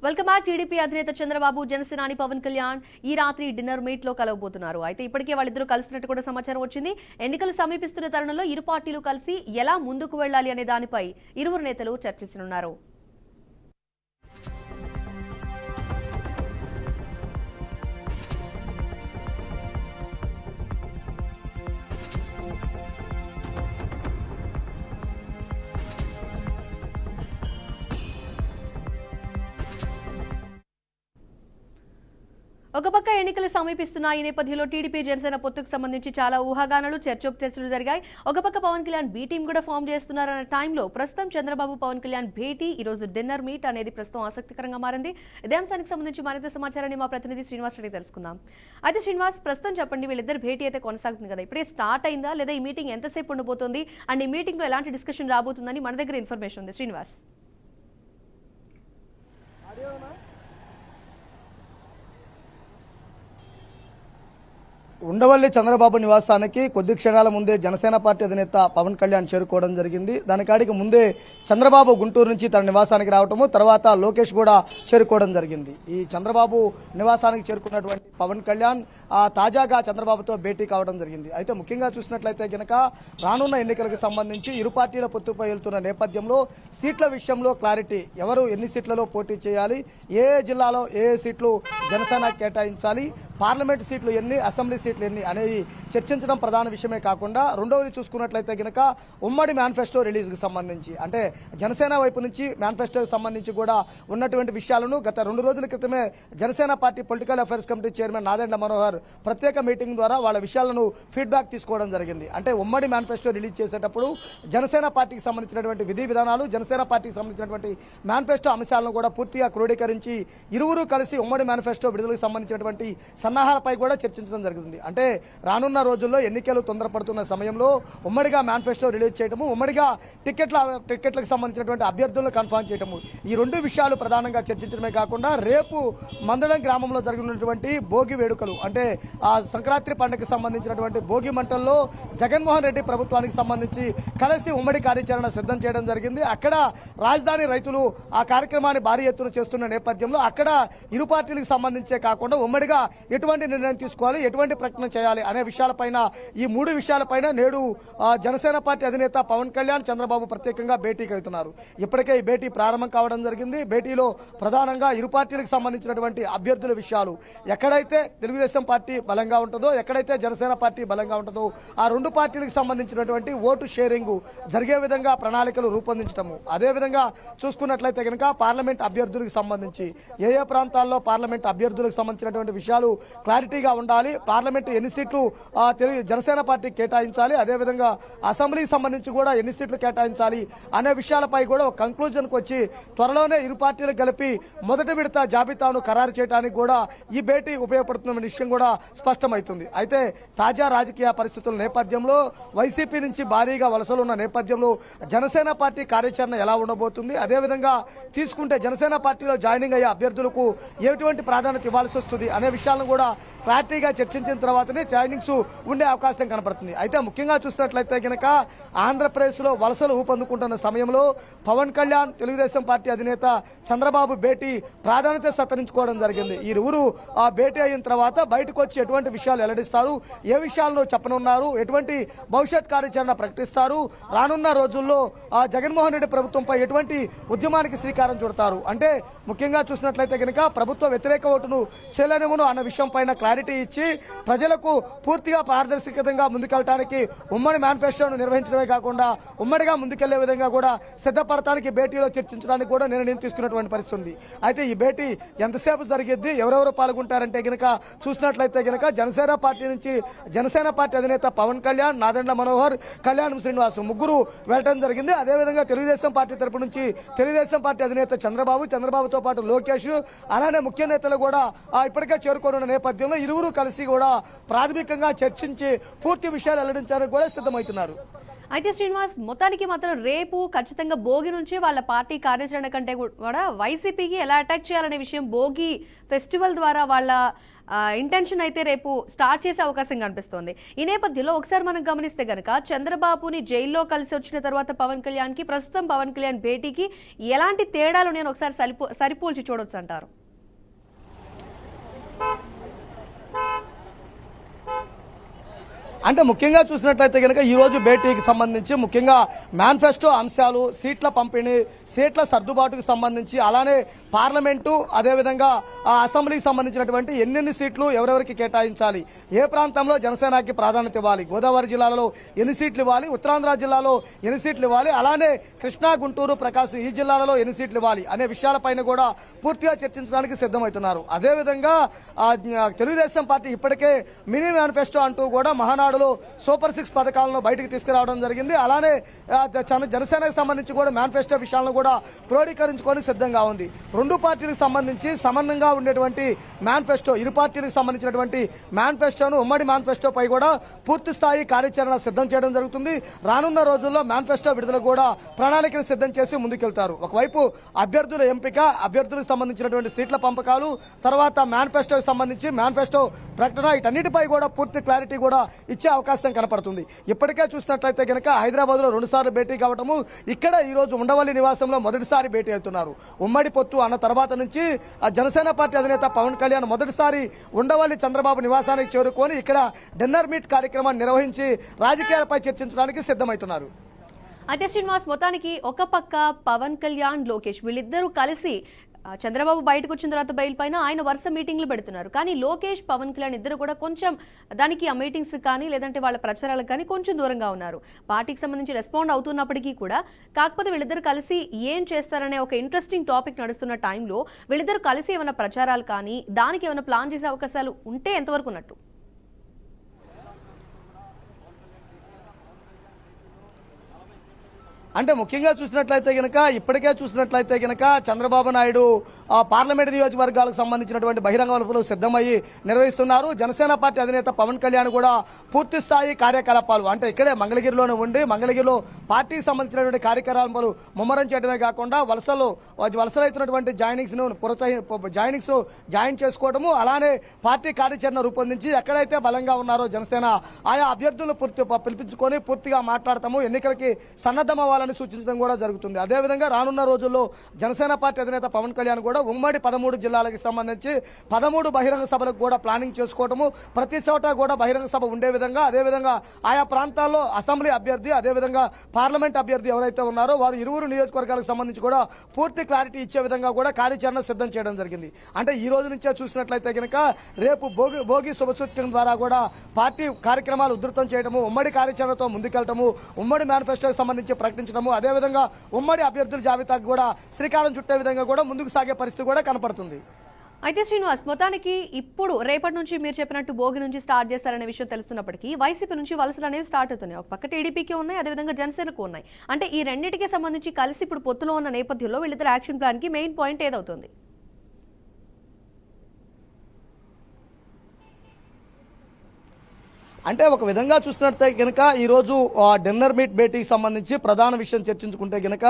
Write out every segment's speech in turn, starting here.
Welcome back. TDP అధినేత చంద్రబాబు జనసేనాని పవన్ కళ్యాణ్ ఈ రాత్రి డిన్నర్ మీట్ లో కలవబోతున్నారు. అయితే ఇప్పటికే వాళ్ళిద్దరూ కలిసినట్టు కూడా సమాచారం వచ్చింది. ఎన్నికలు సమీపిస్తున్న తరుణంలో ఇరు పార్టీలు కలిసి ఎలా ముందుకు వెళ్లాలి అనే దానిపై ఇరువురు నేతలు చర్చిస్తున్నారు. ఒక పక్క ఎన్నికలు సమీపిస్తున్న ఈ నేపథ్యంలో టీడీపీ జనసేన పొత్తుకు సంబంధించి చాలా ఊహాగానాలు చర్చోపచర్చలు జరిగాయి. ఒక పక్క పవన్ కళ్యాణ్ బి టీం కూడా ఫామ్ చేస్తున్నారన్న టైంలో ప్రస్తుతం చంద్రబాబు పవన్ కళ్యాణ్ భేటీ ఈ రోజు డిన్నర్ మీట్ అనేది ప్రస్తుతం ఆసక్తికరంగా మారింది. ఇదే అంశానికి సంబంధించి మరింత సమాచారాన్ని మా ప్రతినిధి శ్రీనివాస్ రెడ్డి తెలుసుకుందాం. అయితే శ్రీనివాస్, ప్రస్తుతం చెప్పండి, వీళ్ళిద్దరు భేటీ అయితే కొనసాగుతుంది కదా, ఇప్పుడే స్టార్ట్ అయిందా లేదా ఈ మీటింగ్ ఎంతసేపు ఉండబోతోంది అండ్ ఈ మీటింగ్ లో ఎలాంటి డిస్కషన్ రాబోతుందని మన దగ్గర ఇన్ఫర్మేషన్ ఉంది. శ్రీనివాస్. ఉండవల్లి చంద్రబాబు నివాసానికి కొద్ది క్షణాల ముందే జనసేన పార్టీ అధినేత పవన్ కళ్యాణ్ చేరుకోవడం జరిగింది. దానికాడికి ముందే చంద్రబాబు గుంటూరు నుంచి తన నివాసానికి రావటము, తర్వాత లోకేష్ కూడా చేరుకోవడం జరిగింది. ఈ చంద్రబాబు నివాసానికి చేరుకున్నటువంటి పవన్ కళ్యాణ్ తాజాగా చంద్రబాబుతో భేటీ కావడం జరిగింది. అయితే ముఖ్యంగా చూసినట్లయితే గనక రానున్న ఎన్నికలకు సంబంధించి ఇరు పార్టీల పొత్తుపై వెళ్తున్న నేపథ్యంలో సీట్ల విషయంలో క్లారిటీ, ఎవరు ఎన్ని సీట్లలో పోటీ చేయాలి, ఏ జిల్లాలో ఏ సీట్లు జనసేన కేటాయించాలి, పార్లమెంటు సీట్లు ఎన్ని, అసెంబ్లీ సీట్లు ఎన్ని అనేది చర్చించడం ప్రధాన విషయమే కాకుండా రెండవది చూసుకున్నట్లయితే గనక ఉమ్మడి మేనిఫెస్టో రిలీజ్ కి సంబంధించి, అంటే జనసేన వైపు నుంచి మేనిఫెస్టోకి సంబంధించి కూడా ఉన్నటువంటి విషయాలను గత 2 రోజుల క్రితమే Janasena party political affairs committee chairman Nadendla Manohar ప్రత్యేక మీటింగ్ ద్వారా వాళ్ళ విషయాలను ఫీడ్బ్యాక్ తీసుకోవడం జరిగింది. అంటే ఉమ్మడి మేనిఫెస్టో రిలీజ్ చేసేటప్పుడు జనసేన పార్టీకి సంబంధించినటువంటి విధి విధానాలు, జనసేన పార్టీకి సంబంధించినటువంటి మేనిఫెస్టో అంశాలను కూడా పూర్తిగా క్రోడీకరించి ఇరువురు కలిసి ఉమ్మడి మేనిఫెస్టో విడుదలకు సంబంధించినటువంటి సన్నాహాలపై కూడా చర్చించడం జరుగుతుంది. అంటే రానున్న రోజుల్లో ఎన్నికలు తొందరపడుతున్న సమయంలో ఉమ్మడిగా మేనిఫెస్టో రిలీజ్ చేయడము, ఉమ్మడిగా టికెట్లకు సంబంధించినటువంటి అభ్యర్థులను కన్ఫర్మ్ చేయడము, ఈ 2 విషయాలు ప్రధానంగా చర్చించడమే కాకుండా రేపు మందడం గ్రామంలో జరగనున్నటువంటి భోగి వేడుకలు, అంటే ఆ సంక్రాంతి పండుగకి సంబంధించినటువంటి భోగి మంటల్లో జగన్మోహన్ రెడ్డి ప్రభుత్వానికి సంబంధించి కలిసి ఉమ్మడి కార్యాచరణ సిద్ధం చేయడం జరిగింది. అక్కడ రాజధాని రైతులు ఆ కార్యక్రమాన్ని భారీ ఎత్తున చేస్తున్న నేపథ్యంలో అక్కడ ఇరు పార్టీలకు సంబంధించే కాకుండా ఉమ్మడిగా ఎటువంటి నిర్ణయం తీసుకోవాలి, ఎటువంటి ప్రకటన చేయాలి అనే విషయాలపైన, ఈ 3 విషయాలపైన నేడు జనసేన పార్టీ అధినేత పవన్ కళ్యాణ్ చంద్రబాబు ప్రత్యేకంగా భేటీకి వెళ్తున్నారు. ఇప్పటికే ఈ భేటీ ప్రారంభం కావడం జరిగింది. భేటీలో ప్రధానంగా ఇరు పార్టీలకు సంబంధించినటువంటి అభ్యర్థుల విషయాలు, ఎక్కడైతే తెలుగుదేశం పార్టీ బలంగా ఉంటుందో, ఎక్కడైతే జనసేన పార్టీ బలంగా ఉంటుందో ఆ 2 పార్టీలకు సంబంధించినటువంటి ఓటు షేరింగ్ జరిగే విధంగా ప్రణాళికలు రూపొందించడము, అదేవిధంగా చూసుకున్నట్లయితే కనుక పార్లమెంట్ అభ్యర్థులకు సంబంధించి ఏ ప్రాంతాల్లో పార్లమెంట్ అభ్యర్థులకు సంబంధించినటువంటి విషయాలు క్లారిటీగా ఉండాలి, పార్లమెంట్ ఎన్ని సీట్లు జనసేన పార్టీ కేటాయించాలి, అదేవిధంగా అసెంబ్లీకి సంబంధించి కూడా ఎన్ని సీట్లు కేటాయించాలి అనే విషయాలపై కూడా ఒక కంక్లూజన్కి వచ్చి త్వరలోనే ఇరు పార్టీలు కలిపి మొదటి విడత జాబితాను ఖరారు చేయడానికి కూడా ఈ భేటీ ఉపయోగపడుతున్న విషయం కూడా స్పష్టమవుతుంది. అయితే తాజా రాజకీయ పరిస్థితుల నేపథ్యంలో వైసీపీ నుంచి భారీగా వలసలు ఉన్న నేపథ్యంలో జనసేన పార్టీ కార్యాచరణ ఎలా ఉండబోతుంది, అదేవిధంగా తీసుకుంటే జనసేన పార్టీలో జాయినింగ్ అయ్యే అభ్యర్థులకు ఎటువంటి ప్రాధాన్యత ఇవ్వాల్సి వస్తుంది అనే విషయాలను కూడా క్లారిటీగా చర్చించిన తర్వాతనే జాయినింగ్స్ ఉండే అవకాశం కనపడుతుంది. అయితే ముఖ్యంగా చూసినట్లయితే కనుక ఆంధ్రప్రదేశ్ లో వలసలు ఊపందుకుంటున్న సమయంలో పవన్ కళ్యాణ్ తెలుగుదేశం పార్టీ అధినేత చంద్రబాబు భేటీ ప్రాధాన్యత సత్తరించుకోవడం జరిగింది. ఈ ఇరువురు ఆ భేటీ అయిన తర్వాత బయటకు వచ్చి ఎటువంటి విషయాలు వెల్లడిస్తారు, ఏ విషయాలను చెప్పనున్నారు, ఎటువంటి భవిష్యత్ కార్యాచరణ ప్రకటిస్తారు, రానున్న రోజుల్లో జగన్మోహన్ రెడ్డి ప్రభుత్వంపై ఎటువంటి ఉద్యమానికి శ్రీకారం చుడతారు, అంటే ముఖ్యంగా చూసినట్లయితే కనుక ప్రభుత్వ వ్యతిరేక ఓటును చెల్లనివ్వను అన్న విషయం పైన క్లారిటీ ఇచ్చి ప్రజలకు పూర్తిగా పారదర్శకంగా ముందుకెళ్ళడానికి ఉమ్మడి మేనిఫెస్టోను నిర్వహించడమే కాకుండా ఉమ్మడిగా ముందుకెళ్లే విధంగా కూడా సిద్ధపడటానికి భేటీలో చర్చించడానికి కూడా నిర్ణయం తీసుకున్నటువంటి పరిస్థితి ఉంది. అయితే ఈ భేటీ ఎంతసేపు జరిగిద్ది, ఎవరెవరు పాల్గొంటారంటే గనక చూసినట్లయితే గనక జనసేన పార్టీ నుంచి జనసేన పార్టీ అధినేత పవన్ కళ్యాణ్, నాదెండ్ల మనోహర్, కళ్యాణ్ శ్రీనివాస్ ముగ్గురు వెళ్ళడం జరిగింది. అదేవిధంగా తెలుగుదేశం పార్టీ తరపు నుంచి తెలుగుదేశం పార్టీ అధినేత చంద్రబాబుతో పాటు లోకేష్, అలానే ముఖ్య నేతలు కూడా ఇప్పటికే చేరుకోనున్న నేపథ్యంలో ఇరువురు కలిసి కూడా ప్రాథమికంగా చర్చించి పూర్తి విషయాలు వెల్లడించడానికి కూడా సిద్ధమవుతున్నారు. అయితే శ్రీనివాస్, మొత్తానికి మాత్రం రేపు ఖచ్చితంగా భోగి నుంచి వాళ్ళ పార్టీ కార్యాచరణ కంటే కూడా వైసీపీకి ఎలా అటాక్ చేయాలనే విషయం భోగి ఫెస్టివల్ ద్వారా వాళ్ళ ఇంటెన్షన్ అయితే రేపు స్టార్ట్ చేసే అవకాశం కనిపిస్తోంది. ఈ నేపథ్యంలో ఒకసారి మనం గమనిస్తే గనక చంద్రబాబుని జైల్లో కలిసి వచ్చిన తర్వాత పవన్ కళ్యాణ్కి ప్రస్తుతం పవన్ కళ్యాణ్ భేటీకి ఎలాంటి తేడాలు నేను ఒకసారి సరిపోల్చి చూడొచ్చు అంటారు? అంటే ముఖ్యంగా చూసినట్లయితే కనుక ఈ రోజు భేటీకి సంబంధించి ముఖ్యంగా మేనిఫెస్టో అంశాలు, సీట్ల పంపిణీ, సీట్ల సర్దుబాటుకు సంబంధించి, అలానే పార్లమెంటు, అదేవిధంగా అసెంబ్లీకి సంబంధించినటువంటి ఎన్నెన్ని సీట్లు ఎవరెవరికి కేటాయించాలి, ఏ ప్రాంతంలో జనసేనకి ప్రాధాన్యత ఇవ్వాలి, గోదావరి జిల్లాలో ఎన్ని సీట్లు ఇవ్వాలి, ఉత్తరాంధ్ర జిల్లాలో ఎన్ని సీట్లు ఇవ్వాలి, అలానే కృష్ణా, గుంటూరు, ప్రకాశం ఈ జిల్లాలలో ఎన్ని సీట్లు ఇవ్వాలి అనే విషయాలపైన కూడా పూర్తిగా చర్చించడానికి సిద్ధమవుతున్నారు. అదేవిధంగా తెలుగుదేశం పార్టీ ఇప్పటికే మినీ మేనిఫెస్టో అంటూ కూడా మహానాడు సూపర్ 6 పథకాలను బయటకు తీసుకురావడం జరిగింది. అలానే జనసేనకు సంబంధించి కూడా మేనిఫెస్టో విషయాలను కూడా క్రోడీకరించుకొని సిద్ధంగా ఉంది. రెండు పార్టీలకు సంబంధించి సమన్వయంగా ఉండేటువంటి మేనిఫెస్టో, ఇరు పార్టీలకు సంబంధించినటువంటి మేనిఫెస్టోను, ఉమ్మడి మేనిఫెస్టోపై కూడా పూర్తి స్థాయి కార్యాచరణ సిద్ధం చేయడం జరుగుతుంది. రానున్న రోజుల్లో మేనిఫెస్టో విడుదల కూడా ప్రణాళికను సిద్ధం చేసి ముందుకెళ్తారు. ఒకవైపు అభ్యర్థుల ఎంపిక, అభ్యర్థులకు సంబంధించినటువంటి సీట్ల పంపకాలు, తర్వాత మేనిఫెస్టోకి సంబంధించి మేనిఫెస్టో ప్రకటన, వీటన్నిటిపై కూడా పూర్తి క్లారిటీ కూడా ఇచ్చే అవకాశం కనపడుతుంది. ఇప్పటికే చూసినట్లయితే కనుక హైదరాబాద్ లో 2 సార్లు భేటీ కావటము, ఇక్కడ ఈ రోజు ఉండవల్లి నివాసంలో మొదటిసారి భేటీ అవుతున్నారు. ఉమ్మడి పొత్తు అన్న తర్వాత నుంచి జనసేన పార్టీ అధినేత పవన్ కళ్యాణ్ మొదటిసారి ఉండవల్లి చంద్రబాబు నివాసానికి చేరుకొని ఇక్కడ డిన్నర్ మీట్ కార్యక్రమాన్ని నిర్వహించి రాజకీయాలపై చర్చించడానికి సిద్ధమవుతున్నారు. అయితే శ్రీనివాస్, మొత్తానికి ఒక పక్క పవన్ కళ్యాణ్, లోకేష్ వీళ్ళిద్దరూ కలిసి చంద్రబాబు బయటకు వచ్చిన తర్వాత బెయిల్ పైన ఆయన వరుస మీటింగ్లు పెడుతున్నారు. కానీ లోకేష్, పవన్ కళ్యాణ్ ఇద్దరు కూడా కొంచెం దానికి ఆ మీటింగ్స్ కానీ లేదంటే వాళ్ళ ప్రచారాలకు కానీ కొంచెం దూరంగా ఉన్నారు. పార్టీకి సంబంధించి రెస్పాండ్ అవుతున్నప్పటికీ కూడా, కాకపోతే వీళ్ళిద్దరు కలిసి ఏం చేస్తారనే ఒక ఇంట్రెస్టింగ్ టాపిక్ నడుస్తున్న టైంలో వీళ్ళిద్దరు కలిసి ఏమైనా ప్రచారాలు కానీ దానికి ఏమైనా ప్లాన్ చేసే అవకాశాలు ఉంటే ఎంతవరకు ఉన్నట్టు? అంటే ముఖ్యంగా చూసినట్లయితే గనక ఇప్పటికే చూసినట్లయితే గనక చంద్రబాబు నాయుడు పార్లమెంట్ నియోజకవర్గాలకు సంబంధించినటువంటి బహిరంగ సభలు సిద్ధమయ్యి నిర్వహిస్తున్నారు. జనసేన పార్టీ అధినేత పవన్ కళ్యాణ్ కూడా పూర్తి స్థాయి కార్యకలాపాలు, అంటే ఇక్కడే మంగళగిరిలోనే ఉండి మంగళగిరిలో పార్టీకి సంబంధించినటువంటి కార్యకలాపాలు ముమ్మరం చేయడమే కాకుండా వలసలైతున్నటువంటి జాయినింగ్స్ జాయిన్ చేసుకోవడము, అలానే పార్టీ కార్యాచరణ రూపొందించి ఎక్కడైతే బలంగా ఉన్నారో జనసేన ఆయా అభ్యర్థులను పిలిపించుకొని పూర్తిగా మాట్లాడతాము, ఎన్నికలకి సన్నద్ధమవ్వాలి సూచించడం కూడా జరుగుతుంది. అదేవిధంగా రానున్న రోజుల్లో జనసేన పార్టీ అధినేత పవన్ కళ్యాణ్ కూడా ఉమ్మడి 13 జిల్లాలకు సంబంధించి 13 బహిరంగ సభలకు కూడా ప్లానింగ్ చేసుకోవటము, ప్రతి చోట కూడా బహిరంగ సభ ఉండే విధంగా, అదేవిధంగా ఆయా ప్రాంతాల్లో అసెంబ్లీ అభ్యర్థి, అదేవిధంగా పార్లమెంట్ అభ్యర్థి ఎవరైతే ఉన్నారో వారు ఇరువురు నియోజకవర్గాలకు సంబంధించి కూడా పూర్తి క్లారిటీ ఇచ్చే విధంగా కూడా కార్యాచరణ సిద్ధం చేయడం జరిగింది. అంటే ఈ రోజు నుంచే చూసినట్లయితే కనుక రేపు భోగి శుభసూచకం ద్వారా కూడా పార్టీ కార్యక్రమాలు ఉధృతం చేయడము, ఉమ్మడి కార్యాచరణతో ముందుకెళ్లటము, ఉమ్మడి మేనిఫెస్టోకి సంబంధించి ప్రకటించడం, అదేవిధంగా ఉమ్మడి అభ్యర్థుల జాబితాకు కూడా శ్రీకారం చుట్టే విధంగా కూడా ముందుకు సాగే పరిస్థితి కూడా కనపడుతుంది. అయితే శ్రీనివాస్, మొత్తానికి ఇప్పుడు రేపటి నుంచి మీరు చెప్పినట్టు భోగి నుంచి స్టార్ట్ చేస్తారనే విషయం తెలుస్తున్నప్పటికీ వైసీపీ నుంచి వలసలు అనేవి స్టార్ట్ అవుతున్నాయి. ఒక పక్క టీడీపీకి ఉన్నాయి, అదేవిధంగా జనసేనకు ఉన్నాయి. అంటే ఈ రెండింటికి సంబంధించి కలిసి ఇప్పుడు పొత్తులో ఉన్న నేపథ్యంలో వీళ్ళిద్దరు యాక్షన్ ప్లాన్ కి మెయిన్ పాయింట్ ఏదవుతుంది? అంటే ఒక విధంగా చూసినట్టే గనక ఈరోజు డిన్నర్ మీట్ భేటీకి సంబంధించి ప్రధాన విషయం చర్చించుకుంటే గనక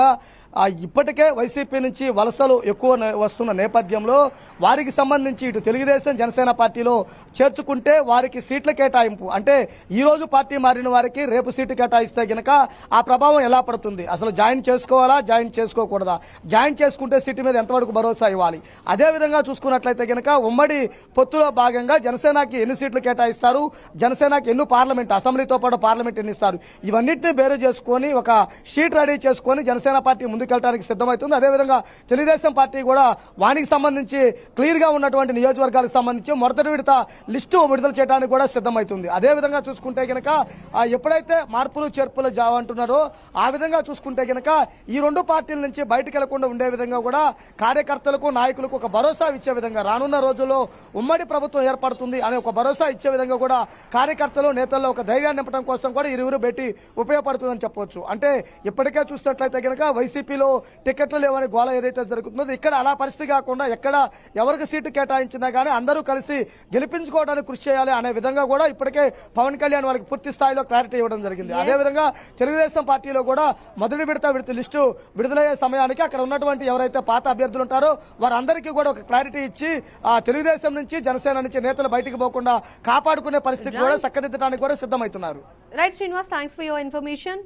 ఇప్పటికే వైసీపీ నుంచి వలసలు ఎక్కువ వస్తున్న నేపథ్యంలో వారికి సంబంధించి ఇటు తెలుగుదేశం, జనసేన పార్టీలో చేర్చుకుంటే వారికి సీట్ల కేటాయింపు, అంటే ఈ రోజు పార్టీ మారిన వారికి రేపు సీటు కేటాయిస్తే గనక ఆ ప్రభావం ఎలా పడుతుంది, అసలు జాయిన్ చేసుకోవాలా, జాయిన్ చేసుకోకూడదా, జాయిన్ చేసుకుంటే సీటు మీద ఎంతవరకు భరోసా ఇవ్వాలి, అదేవిధంగా చూసుకున్నట్లయితే గనక ఉమ్మడి పొత్తులో భాగంగా జనసేనకి ఎన్ని సీట్లు కేటాయిస్తారు, జనసేన ఎన్ని పార్లమెంట్, అసెంబ్లీతో పాటు పార్లమెంట్ ఎన్ని ఇస్తారు, ఇవన్నింటినీ బేరు చేసుకుని ఒక షీట్ రెడీ చేసుకుని జనసేన పార్టీ ముందుకెళ్ళడానికి సిద్ధమవుతుంది. అదేవిధంగా తెలుగుదేశం పార్టీ కూడా వానికి సంబంధించి క్లియర్ గా ఉన్నటువంటి నియోజకవర్గాలకు సంబంధించి మొదటి విడత లిస్టు విడుదల చేయడానికి కూడా సిద్ధమవుతుంది. అదేవిధంగా చూసుకుంటే గనక ఎప్పుడైతే మార్పులు చేర్పులు అంటున్నారో ఆ విధంగా చూసుకుంటే గనక ఈ రెండు పార్టీల నుంచి బయటకు వెళ్లకుండా ఉండే విధంగా కూడా కార్యకర్తలకు, నాయకులకు ఒక భరోసా ఇచ్చే విధంగా రానున్న రోజుల్లో ఉమ్మడి ప్రభుత్వం ఏర్పడుతుంది అనే ఒక భరోసా ఇచ్చే విధంగా కూడా కార్యకర్తలు కార్యకర్తలు నేతల్లో ఒక ధైర్యాన్ని నింపడం కోసం కూడా ఇరువురు భేటీ ఉపయోగపడుతుందని చెప్పొచ్చు. అంటే ఇప్పటికే చూసినట్లయితే కనుక వైసీపీలో టికెట్లు లేవని గోల ఏదైతే జరుగుతుందో ఇక్కడ అలా పరిస్థితి కాకుండా ఎక్కడ ఎవరికి సీటు కేటాయించినా కానీ అందరూ కలిసి గెలిపించుకోవడానికి కృషి చేయాలి అనే విధంగా కూడా ఇప్పటికే పవన్ కళ్యాణ్ వాళ్ళకి పూర్తి స్థాయిలో క్లారిటీ ఇవ్వడం జరిగింది. అదేవిధంగా తెలుగుదేశం పార్టీలో కూడా మొదటి విడత లిస్టు విడుదలయ్యే సమయానికి అక్కడ ఉన్నటువంటి ఎవరైతే పాత అభ్యర్థులు ఉంటారో వారందరికీ కూడా ఒక క్లారిటీ ఇచ్చి ఆ తెలుగుదేశం నుంచి జనసేన నుంచి నేతలు బయటికి పోకుండా కాపాడుకునే పరిస్థితి కూడా చక్కదిద్దడానికి కూడా సిద్ధమవుతున్నారు. Right Srinivas, thanks for your information.